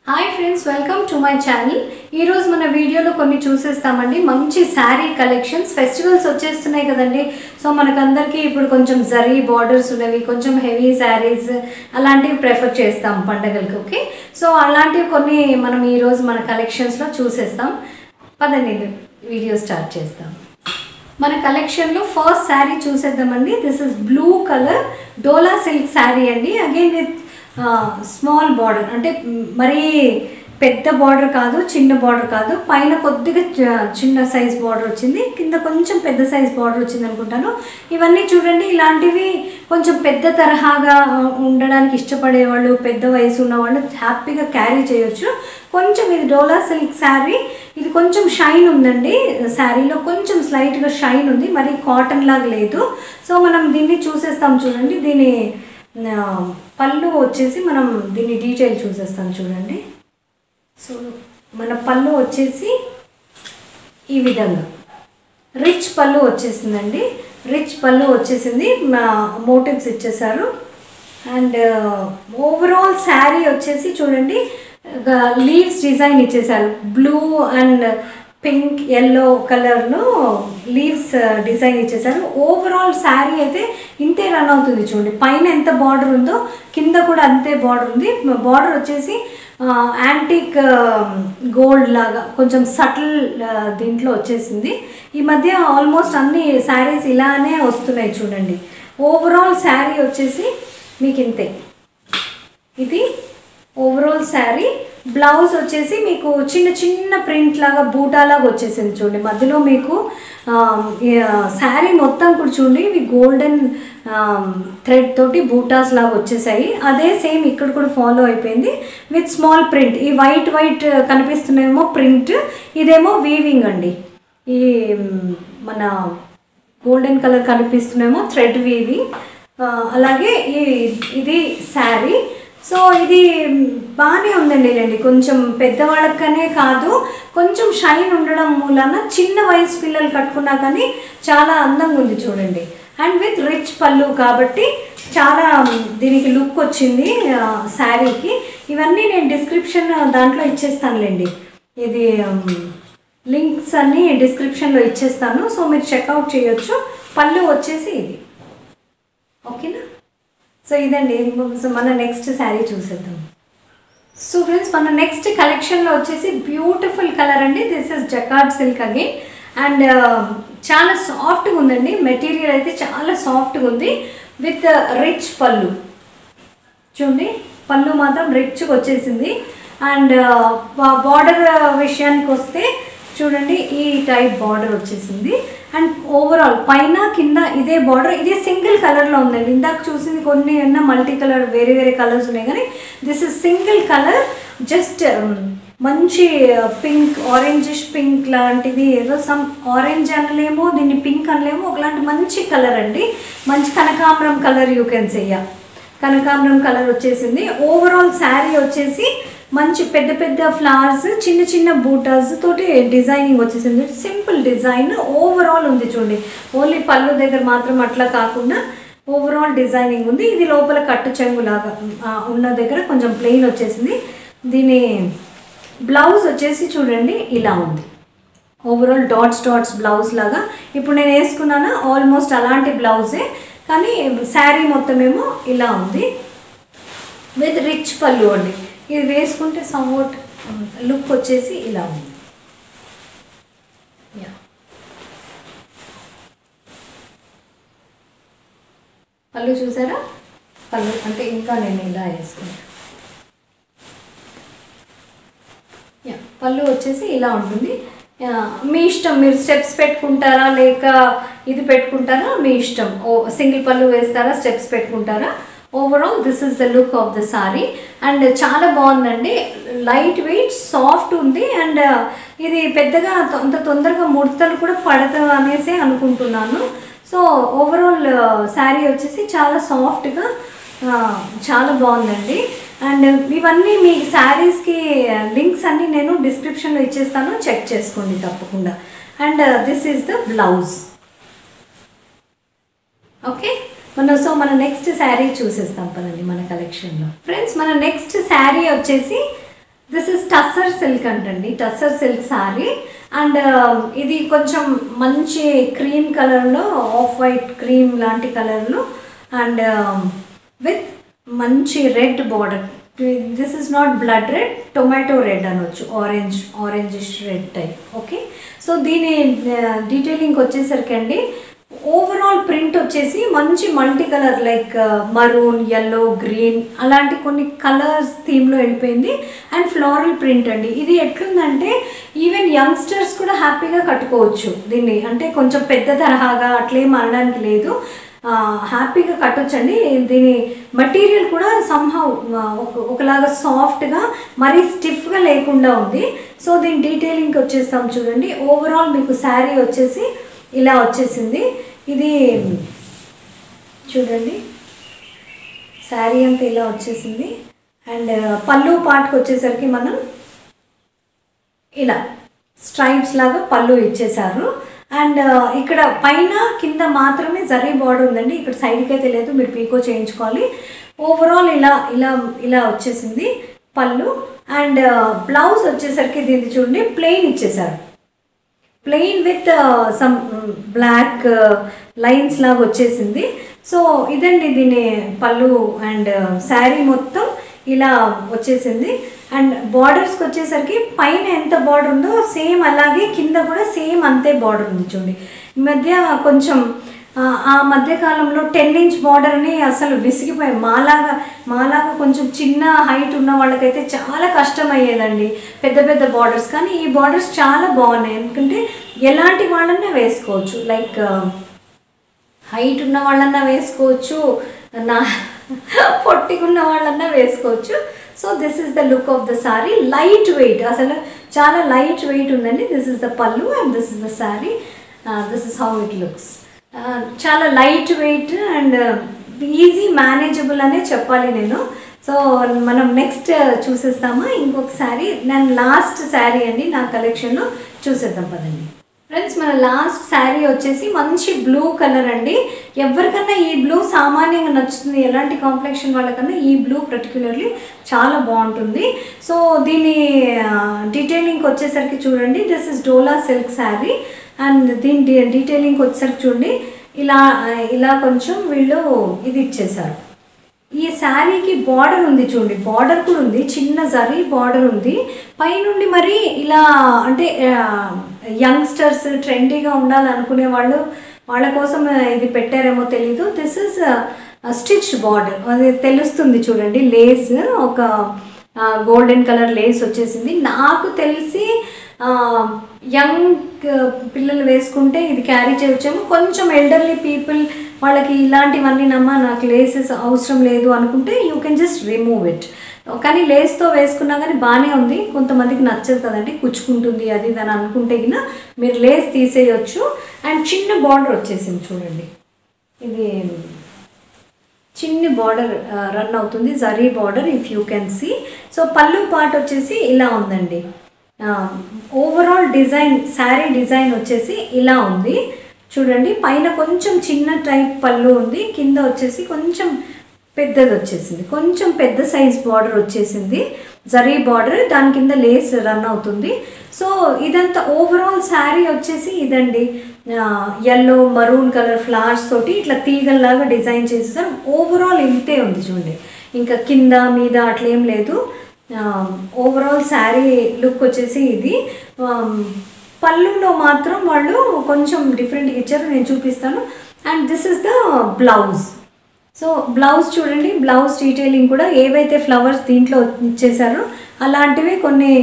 Hi friends, welcome to my channel. ఈరోజు మన వీడియోలో కొన్ని చూసేస్తామండి. మంచి శారీ కలెక్షన్స్. ఫెస్టివల్స్ వచ్చేస్తున్నాయి కదండి. సో మనకందరికీ ఇప్పుడు కొంచెం జరీ బార్డర్స్ ఉన్నవి, కొంచెం హెవీ శారీస్ అలాంటివి ప్రిఫర్ చేస్తాం పండగలకి. ఓకే, సో అలాంటివి కొన్ని మనం ఈరోజు మన కలెక్షన్స్లో చూసేస్తాం. పదండి వీడియో స్టార్ట్ చేస్తాం. మన కలెక్షన్లో ఫస్ట్ శారీ చూసేద్దామండి. This is blue colour dola silk sari అండి. అగైన్ విత్ స్మాల్ బార్డర్, అంటే మరీ పెద్ద బార్డర్ కాదు, చిన్న బార్డర్ కాదు. పైన కొద్దిగా చిన్న సైజ్ బార్డర్ వచ్చింది, కింద కొంచెం పెద్ద సైజ్ బార్డర్ వచ్చింది అనుకుంటాను. ఇవన్నీ చూడండి, ఇలాంటివి కొంచెం పెద్ద తరహాగా ఉండడానికి ఇష్టపడేవాళ్ళు, పెద్ద వయసు ఉన్నవాళ్ళు హ్యాపీగా క్యారీ చేయొచ్చు. కొంచెం ఇది డోలా సిల్క్ శారీ. ఇది కొంచెం షైన్ ఉందండి, శారీలో కొంచెం స్లైట్గా షైన్ ఉంది, మరి కాటన్ లాగా లేదు. సో మనం దీన్ని చూసేస్తాం. చూడండి, దీని పళ్ళు వచ్చేసి మనం దీని డీటెయిల్ చూసేస్తాం. చూడండి, సో మన పళ్ళు వచ్చేసి ఈ విధంగా రిచ్ పళ్ళు వచ్చేసిందండి. రిచ్ పళ్ళు వచ్చేసింది, మోటివ్స్ ఇచ్చేసారు. అండ్ ఓవరాల్ శారీ వచ్చేసి చూడండి, లీవ్స్ డిజైన్ ఇచ్చేసారు. బ్లూ అండ్ పింక్ ఎల్లో కలర్లో లీవ్స్ డిజైన్ ఇచ్చేసారు. ఓవరాల్ శారీ అయితే ఇంతే రన్ అవుతుంది. చూడండి, పైన ఎంత బార్డర్ ఉందో కింద కూడా అంతే బార్డర్ ఉంది. బార్డర్ వచ్చేసి యాంటిక్ గోల్డ్ లాగా కొంచెం సటిల్ దీంట్లో వచ్చేసింది. ఈ మధ్య ఆల్మోస్ట్ అన్ని శారీస్ ఇలానే వస్తున్నాయి. చూడండి, ఓవరాల్ శారీ వచ్చేసి మీకు ఇంతే. ఇది ఓవరాల్ శారీ. బ్లౌజ్ వచ్చేసి మీకు చిన్న చిన్న ప్రింట్ లాగా బూటాలాగా వచ్చేసింది. చూడండి, మధ్యలో మీకు శారీ మొత్తం కూడా చూడండి, ఇవి గోల్డెన్ థ్రెడ్ తోటి బూటాస్ లాగా వచ్చేసాయి. అదే సేమ్ ఇక్కడ కూడా ఫాలో అయిపోయింది విత్ స్మాల్ ప్రింట్. ఈ వైట్ వైట్ కనిపిస్తున్నాయేమో ప్రింట్, ఇదేమో వీవింగ్ అండి. ఈ మన గోల్డెన్ కలర్ కనిపిస్తున్నాయేమో థ్రెడ్ వీవింగ్. అలాగే ఇది శారీ. సో ఇది బాగానే ఉందండి. రండి, కొంచెం పెద్దవాళ్ళకనే కాదు, కొంచెం షైన్ ఉండడం మూలన చిన్న వయసు పిల్లలు కట్టుకున్నా కానీ చాలా అందంగా ఉంది. చూడండి, అండ్ విత్ రిచ్ పళ్ళు కాబట్టి చాలా దీనికి లుక్ వచ్చింది శారీకి. ఇవన్నీ నేను డిస్క్రిప్షన్ దాంట్లో ఇచ్చేస్తానులేండి. ఇది లింక్స్ అన్నీ డిస్క్రిప్షన్లో ఇచ్చేస్తాను, సో మీరు చెక్అవుట్ చేయొచ్చు. పళ్ళు వచ్చేసి ఇది. ఓకేనా? సో ఇదండి. సో మన నెక్స్ట్ శారీ చూసేద్దాం. సో ఫ్రెండ్స్, మన నెక్స్ట్ కలెక్షన్లో వచ్చేసి బ్యూటిఫుల్ కలర్ అండి. This is jacquard silk again. And చాలా సాఫ్ట్గా ఉందండి. మెటీరియల్ అయితే చాలా సాఫ్ట్గా ఉంది విత్ రిచ్ పళ్ళు. చూడండి, పళ్ళు మాత్రం రిచ్గా వచ్చేసింది. అండ్ బార్డర్ విషయానికి వస్తే చూడండి, ఈ టైప్ బార్డర్ వచ్చేసింది. అండ్ ఓవరాల్ పైన కింద ఇదే బార్డర్. ఇది సింగిల్ కలర్లో ఉందండి. ఇందాక చూసింది కొన్ని అన్న మల్టీ కలర్, వేరే వేరే కలర్స్ ఉన్నాయి, కానీ this is single colour. Just మంచి పింక్, ఆరెంజిష్ పింక్ లాంటిది, ఏదో సమ్ ఆరెంజ్ అనలేమో, దీన్ని పింక్ అనలేమో, ఒకలాంటి మంచి కలర్ అండి. మంచి కనకాంబరం కలర్, యూ కెన్ సేయ కనకాంబరం కలర్ వచ్చేసింది. ఓవరాల్ శారీ వచ్చేసి మంచి పెద్ద పెద్ద ఫ్లవర్స్, చిన్న చిన్న బూటాస్ తోటి డిజైనింగ్ వచ్చేసింది. సింపుల్ డిజైన్ ఓవరాల్ ఉంది. చూడండి, ఓన్లీ పళ్ళు దగ్గర మాత్రం అట్లా కాకుండా ఓవరాల్ డిజైనింగ్ ఉంది. ఇది లోపల కట్టు చెంగులాగా ఉన్న దగ్గర కొంచెం ప్లెయిన్ వచ్చేసింది. దీని బ్లౌజ్ వచ్చేసి చూడండి ఇలా ఉంది. ఓవరాల్ డాట్స్ బ్లౌజ్ లాగా. ఇప్పుడు నేను వేసుకున్నాను ఆల్మోస్ట్ అలాంటి బ్లౌజే, కానీ శారీ మొత్తం ఏమో ఇలా ఉంది విత్ రిచ్ పళ్ళు అండి. ఇది వేసుకుంటే సమ్వాట్ లుక్ వచ్చేసి ఇలా ఉంది. పళ్ళు చూసారా? పళ్ళు అంటే ఇంకా నేను ఇలా వేసుకుంటాను. పళ్ళు వచ్చేసి ఇలా ఉంటుంది. మీ ఇష్టం, మీరు స్టెప్స్ పెట్టుకుంటారా లేక ఇది పెట్టుకుంటారా, మీ ఇష్టం. సింగిల్ పళ్ళు వేస్తారా, స్టెప్స్ పెట్టుకుంటారా. Overall this is the look of the sorry. And చాలా బాగుందండి. లైట్ వెయిట్, సాఫ్ట్ ఉంది. అండ్ ఇది పెద్దగా అంత తొందరగా ముడతలు కూడా పడదు అనేసి అనుకుంటున్నాను. సో ఓవరాల్ శారీ వచ్చేసి చాలా సాఫ్ట్గా చాలా బాగుందండి. అండ్ ఇవన్నీ మీ శారీస్కి లింక్స్ అన్నీ నేను డిస్క్రిప్షన్లో ఇచ్చేస్తాను, చెక్ చేసుకోండి తప్పకుండా. And this is the blouse. Okay, మన నెక్స్ట్ శారీ చూసేస్తాం పదండి మన కలెక్షన్లో. ఫ్రెండ్స్, మన నెక్స్ట్ శారీ వచ్చేసి దిస్ ఇస్ టస్సర్ సిల్క్ అంటండి, టస్సర్ సిల్క్ శారీ. అండ్ ఇది కొంచెం మంచి క్రీమ్ కలర్లో, ఆఫ్ వైట్ క్రీమ్ లాంటి కలర్లో, అండ్ విత్ మంచి red border. This is not blood red, tomato red అనొచ్చు, orangish red type. Okay, so దీని డీటెయిలింగ్ వచ్చేసరికి అండి, ఓవరాల్ ప్రింట్ వచ్చేసి మంచి multi colour like maroon, yellow, green అలాంటి కొన్ని కలర్స్ థీమ్లో వెళ్ళిపోయింది. అండ్ ఫ్లోరల్ ప్రింట్ అండి. ఇది ఎట్లుందంటే ఈవెన్ యంగ్స్టర్స్ కూడా హ్యాపీగా కట్టుకోవచ్చు దీన్ని. అంటే కొంచెం పెద్ద తరహాగా అట్లేం అనడానికి లేదు, హ్యాపీగా కట్టొచ్చండి. దీని మెటీరియల్ కూడా సంహౌ ఒకలాగా సాఫ్ట్గా, మరీ స్టిఫ్గా లేకుండా ఉంది. సో దీని డీటెయిలింగ్కి వచ్చేస్తాం చూడండి. ఓవరాల్ మీకు శారీ వచ్చేసి ఇలా వచ్చేసింది. ఇది చూడండి, శారీ అంతా ఇలా వచ్చేసింది. అండ్ పళ్ళు పార్ట్కి వచ్చేసరికి మనం ఇలా స్ట్రైప్స్ లాగా పళ్ళు ఇచ్చేసారు. అండ్ ఇక్కడ పైన కింద మాత్రమే జరీ బార్డర్ ఉందండి, ఇక్కడ సైడ్కి అయితే లేదు, మీరు పీకో చేయించుకోవాలి. ఓవరాల్ ఇలా ఇలా ఇలా వచ్చేసింది పళ్ళు. అండ్ బ్లౌజ్ వచ్చేసరికి దీన్ని చూడండి ప్లెయిన్ ఇచ్చేసారు, plain with some black lines లాగా వచ్చేసింది. సో ఇదండి దీని పళ్ళు. అండ్ శారీ మొత్తం ఇలా వచ్చేసింది. అండ్ బార్డర్స్కి వచ్చేసరికి పైన ఎంత బార్డర్ ఉందో సేమ్ అలాగే కింద కూడా సేమ్ అంతే బార్డర్ ఉంది చూడండి. ఈ మధ్య కొంచెం ఆ మధ్యకాలంలో 10 ఇంచ్ బార్డర్ని అసలు విసిగిపోయాయి. మాలాగా కొంచెం చిన్న హైట్ ఉన్న వాళ్ళకైతే చాలా కష్టం అయ్యేదండి పెద్ద పెద్ద బార్డర్స్. కానీ ఈ బార్డర్స్ చాలా బాగున్నాయి, ఎందుకంటే ఎలాంటి వాళ్ళన్నా వేసుకోవచ్చు, లైక్ హైట్ ఉన్న వాళ్ళన్నా వేసుకోవచ్చు, నా పొట్టికున్న వాళ్ళన్నా వేసుకోవచ్చు. So this is the look of the sari. Light weight, అసలు చాలా లైట్ వెయిట్ ఉందండి. This is the pallu and this is the sari. This is how it looks. చాలా light weight and easy manageable అనే చెప్పాలి నేను. సో మనం నెక్స్ట్ చూసేస్తామా ఇంకొక శారీ. నేను లాస్ట్ శారీ అండి నా కలెక్షన్లో, చూసేద్దాం పదండి ఫ్రెండ్స్. మన లాస్ట్ శారీ వచ్చేసి మంచి బ్లూ కలర్ అండి. ఎవరికన్నా ఈ బ్లూ సామాన్యంగా నచ్చుతుంది, ఎలాంటి కాంప్లెక్షన్ వాళ్ళకన్నా ఈ బ్లూ పర్టికులర్లీ చాలా బాగుంటుంది. సో దీని డీటెయిలింగ్ వచ్చేసరికి చూడండి, this is dola silk sari. And దీని డీటెయిలింగ్ వచ్చేసరికి చూడండి, ఇలా ఇలా కొంచెం వీళ్ళు ఇది ఇచ్చేసారు. ఈ శారీకి బార్డర్ ఉంది చూడండి, బార్డర్ కూడా ఉంది, చిన్న జరీ బార్డర్ ఉంది పైనుండి. మరి ఇలా అంటే యంగ్స్టర్స్ ట్రెండీగా ఉండాలనుకునే వాళ్ళ కోసం ఇది పెట్టారేమో తెలీదు. దిస్ ఇస్ స్టిచ్ బార్డర్, అది తెలుస్తుంది చూడండి. లేస్ ఒక గోల్డెన్ కలర్ లేస్ వచ్చేసింది. నాకు తెలిసి యంగ్ పిల్లలు వేసుకుంటే ఇది క్యారీ చేయొచ్చేమో. కొంచెం ఎల్డర్లీ పీపుల్ వాళ్ళకి ఇలాంటివన్నీ నాకు లేసెస్ అవసరం లేదు అనుకుంటే you can just remove it. కానీ లేస్తో వేసుకున్నా కానీ బాగానే ఉంది. కొంతమందికి నచ్చదు కదండి, కుచ్చుకుంటుంది అది అని అనుకుంటే గిన మీరు లేస్ తీసేయచ్చు. అండ్ చిన్న బార్డర్ వచ్చేసింది చూడండి, ఇది చిన్న బార్డర్ రన్ అవుతుంది, zari border if you can see. So పళ్ళు పార్ట్ వచ్చేసి ఇలా ఉందండి. ఓవరాల్ డిజైన్, శారీ డిజైన్ వచ్చేసి ఇలా ఉంది చూడండి. పైన కొంచెం చిన్న టైప్ పళ్ళు ఉంది, కింద వచ్చేసి కొంచెం పెద్దది వచ్చేసింది, కొంచెం పెద్ద సైజ్ బార్డర్ వచ్చేసింది, జరీ బార్డర్, దాని కింద లేస్ రన్ అవుతుంది. సో ఇదంతా ఓవరాల్ శారీ వచ్చేసి ఇదండి. ఎల్లో మరూన్ కలర్ ఫ్లవర్స్ తోటి ఇట్లా తీగల్లాగా డిజైన్ చేసేసారు. ఓవరాల్ ఇంతే ఉంది చూడండి, ఇంకా కింద మీద అట్లేం లేదు. ఓవరాల్ శారీ లుక్ వచ్చేసి ఇది. పళ్ళులో మాత్రం వాళ్ళు కొంచెం డిఫరెంట్గా ఇచ్చారు, నేను చూపిస్తాను. And this is the blouse. So blouse చూడండి, బ్లౌజ్ డీటెయిలింగ్ కూడా ఏవైతే ఫ్లవర్స్ దీంట్లో ఇచ్చేసారో అలాంటివి కొన్ని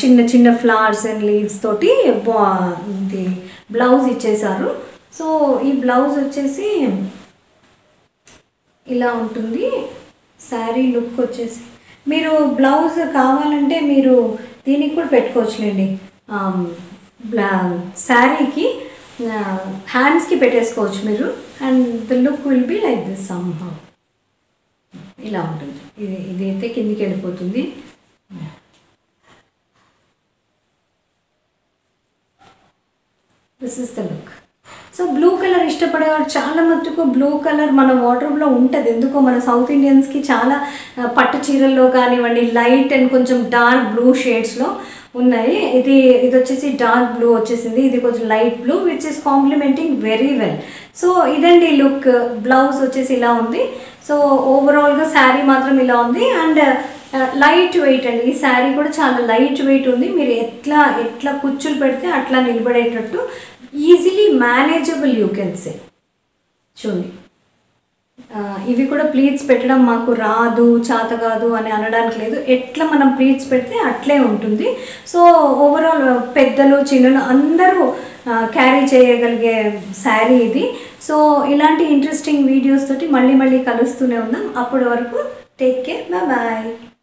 చిన్న చిన్న ఫ్లవర్స్ అండ్ లీవ్స్ తోటి ఇది బ్లౌజ్ ఇచ్చేసారు. సో ఈ బ్లౌజ్ వచ్చేసి ఇలా ఉంటుంది శారీ లుక్ వచ్చేసి. మీరు బ్లౌజ్ కావాలంటే మీరు దీనికి కూడా పెట్టుకోవచ్చులేండి, శారీకి హ్యాండ్స్కి పెట్టేసుకోవచ్చు మీరు. And the look will be like this somehow. ఇలా ఉంటుంది, ఇదైతే కిందికి వెళ్ళిపోతుంది. This is the look. So blue colour ఇష్టపడేవారు చాలా మటుకు బ్లూ కలర్ మన వార్డ్రోబ్లో ఉంటుంది. ఎందుకో మన సౌత్ ఇండియన్స్కి చాలా పట్టు చీరల్లో కానివ్వండి లైట్ అండ్ కొంచెం డార్క్ బ్లూ షేడ్స్లో ఉన్నాయి. ఇది వచ్చేసి డార్క్ బ్లూ వచ్చేసింది, ఇది కొంచెం light blue which is complimenting very well. So ఇదండి లుక్. బ్లౌజ్ వచ్చేసి ఇలా ఉంది. సో ఓవరాల్గా శారీ మాత్రం ఇలా ఉంది. అండ్ లైట్ వెయిట్ అండి, ఈ శారీ కూడా చాలా లైట్ వెయిట్ ఉంది. మీరు ఎట్లా కుచ్చులు పెడితే అట్లా నిలబడేటట్టు easily manageable you can say. చూడండి, ఇవి కూడా ప్లీట్స్ పెట్టడం మాకు రాదు చేత కాదు అని అనడానికి లేదు, ఎట్లా మనం ప్లీట్స్ పెడితే అట్లే ఉంటుంది. సో ఓవరాల్ పెద్దలు చిన్నలు అందరూ క్యారీ చేయగలిగే శారీ ఇది. సో ఇలాంటి ఇంట్రెస్టింగ్ వీడియోస్ తోటి మళ్ళీ కలుస్తూనే ఉన్నాం. అప్పటి వరకు టేక్ కేర్, బాయ్.